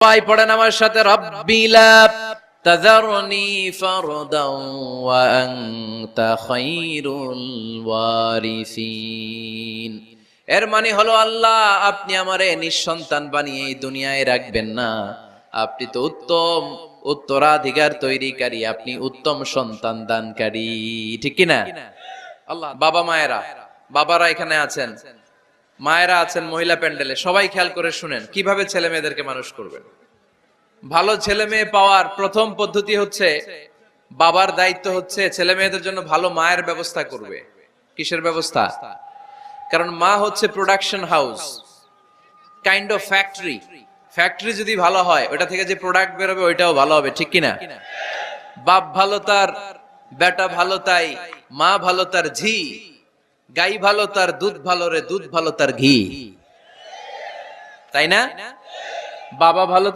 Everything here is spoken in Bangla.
সবাই পড়েন আমার সাথে, রাব্বি লা তাযারনি ফারদান ওয়া আনতা খায়রুল ওয়ারিসিন। এর মানে হলো, আল্লাহ আপনি আমারে নিঃসন্তান বানিয়ে এই দুনিয়ায় রাখবেন না, আপনি তো উত্তম উত্তরাধিকার তৈরিকারী, আপনি উত্তম সন্তান দানকারী, ঠিক কি না? আল্লাহ, বাবা মায়েরা, বাবারা এখানে আছেন, মায়েরা আছেন মহিলা প্যান্ডেলে, সবাই খেয়াল করে শুনেন কিভাবে ছেলে মেয়েদেরকে মানুষ করবেন। ভালো ছেলে মেয়ে পাওয়ার প্রথম পদ্ধতি হচ্ছে, বাবার দায়িত্ব হচ্ছে ছেলে মেয়েদের জন্য ভালো মায়ের ব্যবস্থা করবে। কিসের ব্যবস্থা? কারণ মা হচ্ছে production house, kind of factory. Factory যদি ভালো হয়, ওটা থেকে যে প্রোডাক্ট বেরোবে ওইটাও ভালো হবে, ঠিক কিনা? বাপ ভালো তার বেটা ভালো তাই, মা ভালো তার ঝি, গাই ভালো তার দুধ ভালো রে, দুধ ভালো তার ঘি, তাই না? বাবা ভালো